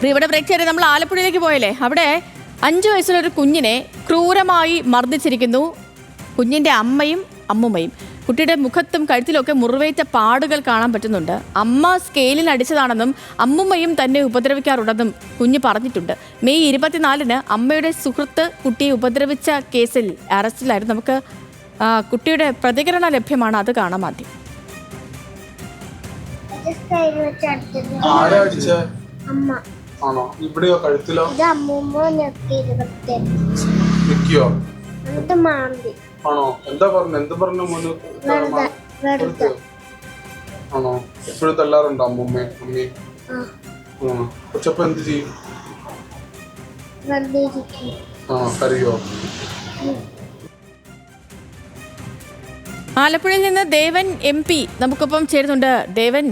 ഇവിടെ പ്രേക്ഷകരെ നമ്മൾ ആലപ്പുഴയിലേക്ക് പോയല്ലേ, അവിടെ 5 വയസ്സുള്ളൊരു കുഞ്ഞിനെ ക്രൂരമായി മർദ്ദിച്ചിരിക്കുന്നു കുഞ്ഞിൻ്റെ അമ്മയും അമ്മുമ്മയും. കുട്ടിയുടെ മുഖത്തും കഴുത്തിലൊക്കെ മുറിവേറ്റ പാടുകൾ കാണാൻ പറ്റുന്നുണ്ട്. അമ്മ സ്കെയിലിൽ അടിച്ചതാണെന്നും അമ്മുമ്മയും തന്നെ ഉപദ്രവിക്കാറുണ്ടെന്നും കുഞ്ഞ് പറഞ്ഞിട്ടുണ്ട്. മെയ് 24-ന് അമ്മയുടെ സുഹൃത്ത് കുട്ടിയെ ഉപദ്രവിച്ച കേസിൽ അറസ്റ്റിലായിരുന്നു. നമുക്ക് കുട്ടിയുടെ പ്രതികരണം ലഭ്യമാണ്, അത് കാണാം ആദ്യം. ആണോ? ഇവിടെയോ കഴുത്തിലോ? ആണോ? എന്താ പറഞ്ഞു? എന്ത് പറഞ്ഞു മോന്? ആണോ? എപ്പോഴും തല്ലാറുണ്ടോ അമ്മൂമ്മ അമ്മി? കൊച്ചപ്പ എന്ത് ചെയ്യും? കറിയോ? ആലപ്പുഴയിൽ നിന്ന് ദേവൻ MP നമുക്കൊപ്പം ചേരുന്നുണ്ട്. ദേവൻ,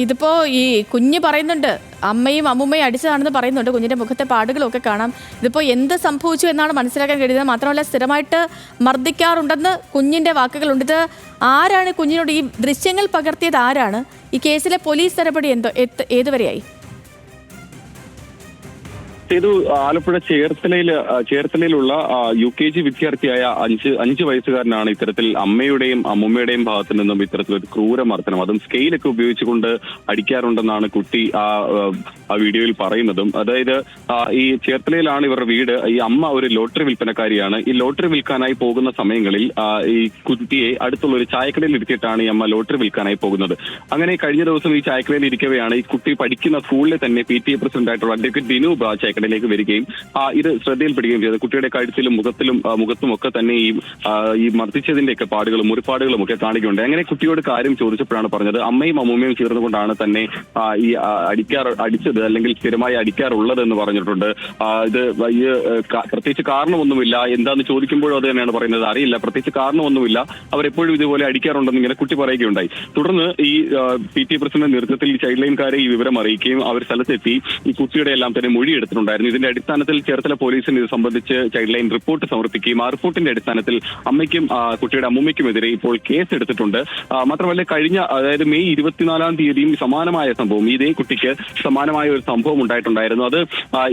ഇതിപ്പോ ഈ കുഞ്ഞ് പറയുന്നുണ്ട് അമ്മയും അമ്മുമ്മയും അടിച്ചതാണെന്ന് പറയുന്നുണ്ട്, കുഞ്ഞിന്റെ മുഖത്തെ പാടുകളൊക്കെ കാണാം. ഇതിപ്പോ എന്ത് സംഭവിച്ചു എന്നാണ് മനസ്സിലാക്കാൻ കഴിയുന്നത്. മാത്രമല്ല സ്ഥിരമായിട്ട് മർദ്ദിക്കാറുണ്ടെന്ന് കുഞ്ഞിന്റെ വാക്കുകളുണ്ട്. ഇത് ആരാണ് കുഞ്ഞിനോട് ഈ ദൃശ്യങ്ങൾ പകർത്തിയത്? ആരാണ്? ഈ കേസിലെ പോലീസ് നടപടി ഏതുവരെയായി? ഇത് ആലപ്പുഴ ചേർത്തലയിലുള്ള UKG വിദ്യാർത്ഥിയായ 5 വയസ്സുകാരനാണ് ഇത്തരത്തിൽ അമ്മയുടെയും അമ്മുമ്മയുടെയും ഭാഗത്തു നിന്നും ഇത്തരത്തിലൊരു ക്രൂരമർദ്ദനം, അതും സ്കെയിലൊക്കെ ഉപയോഗിച്ചുകൊണ്ട് അടിക്കാറുണ്ടെന്നാണ് കുട്ടി ആ വീഡിയോയിൽ പറയുന്നതും. അതായത് ഈ ചേർത്തലയിലാണ് ഇവരുടെ വീട്. ഈ അമ്മ ഒരു ലോട്ടറി വിൽപ്പനക്കാരിയാണ്. ഈ ലോട്ടറി വിൽക്കാനായി പോകുന്ന സമയങ്ങളിൽ ഈ കുട്ടിയെ അടുത്തുള്ള ഒരു ചായക്കടയിൽ ഇരുത്തിയിട്ടാണ് ഈ അമ്മ ലോട്ടറി വിൽക്കാനായി പോകുന്നത്. അങ്ങനെ കഴിഞ്ഞ ദിവസം ഈ ചായക്കടയിൽ ഇരിക്കവെയാണ് ഈ കുട്ടി പഠിക്കുന്ന സ്കൂളിലെ തന്നെ PTA പ്രസിഡന്റായിട്ടുള്ള അഡ്വക്കേറ്റ് ദിനു ചായക്കടയിലേക്ക് വരികയും ഇത് ശ്രദ്ധയിൽപ്പെടുകയും ചെയ്തത്. കുട്ടിയുടെ കഴുത്തിലും മുഖത്തും ഒക്കെ തന്നെ ഈ മർദ്ദിച്ചതിന്റെയൊക്കെ പാടുകളും മുറിപ്പാടുകളും ഒക്കെ കാണുകയുണ്ട്. അങ്ങനെ കുട്ടിയോട് കാര്യം ചോദിച്ചപ്പോഴാണ് പറഞ്ഞത് അമ്മയും അമ്മൂമ്മയും ചേർന്നുകൊണ്ടാണ് തന്നെ ഈ അടിച്ചത് അല്ലെങ്കിൽ സ്ഥിരമായി അടിക്കാറുള്ളത് എന്ന് പറഞ്ഞിട്ടുണ്ട്. ഇത് പ്രത്യേകിച്ച് കാരണമൊന്നുമില്ല. എന്താന്ന് ചോദിക്കുമ്പോഴും അത് തന്നെയാണ് പറയുന്നത്, അറിയില്ല, പ്രത്യേകിച്ച് കാരണമൊന്നുമില്ല, അവരെപ്പോഴും ഇതുപോലെ അടിക്കാറുണ്ടെന്ന് ഇങ്ങനെ കുട്ടി പറയുകയുണ്ടായി. തുടർന്ന് ഈ PTA പ്രസിഡന്റ് നേതൃത്വത്തിൽ ചൈൽഡ് ലൈൻകാരെ ഈ വിവരം അറിയിക്കുകയും അവർ സ്ഥലത്തെത്തി ഈ കുട്ടിയുടെ എല്ലാം തന്നെ മൊഴിയെടുത്തിട്ടുണ്ടായിരുന്നു. ഇതിന്റെ അടിസ്ഥാനത്തിൽ ചേർത്തല പോലീസിന് ഇത് സംബന്ധിച്ച് ചൈൽഡ് ലൈൻ റിപ്പോർട്ട് സമർപ്പിക്കുകയും ആ റിപ്പോർട്ടിന്റെ അടിസ്ഥാനത്തിൽ അമ്മയ്ക്കും കുട്ടിയുടെ അമ്മുമ്മയ്ക്കുമെതിരെ ഇപ്പോൾ കേസ് എടുത്തിട്ടുണ്ട്. മാത്രമല്ല അതായത് മെയ് 24-ാം തീയതിയും സമാനമായ സംഭവം, ഇതേ കുട്ടിക്ക് സമാനമായ ഒരു സംഭവം ഉണ്ടായിട്ടുണ്ടായിരുന്നു. അത്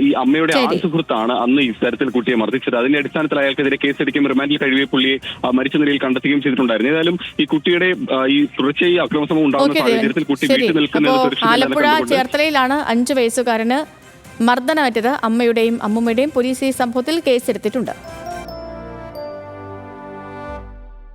ഈ അമ്മയുടെ സുഹൃത്താണ് അന്ന് ഈ തരത്തിൽ കുട്ടിയെ മർദ്ദിച്ചത്. അതിന്റെ അടിസ്ഥാനത്തിൽ അയാൾക്കെതിരെ കേസെടുക്കുകയും റിമാൻഡിൽ കഴിയുകയും പുള്ളിയെ മരിച്ച നിലയിൽ കണ്ടെത്തുകയും ചെയ്തിട്ടുണ്ടായിരുന്നു. ഏതായാലും ഈ കുട്ടിയുടെ ഈ തുടർച്ചയായി അക്രമസമം ഉണ്ടാകുന്ന സാഹചര്യത്തിൽ കുട്ടി വീട്ടിൽ നിൽക്കുന്നത് ആലപ്പുഴ ചേർത്തലയിലാണ് 5 വയസ്സുകാരന് മർദ്ദനമേറ്റത്. അമ്മയുടെയും അമ്മുമ്മയുടെയും പോലീസ് ഈ സംഭവത്തിൽ കേസെടുത്തിട്ടുണ്ട്.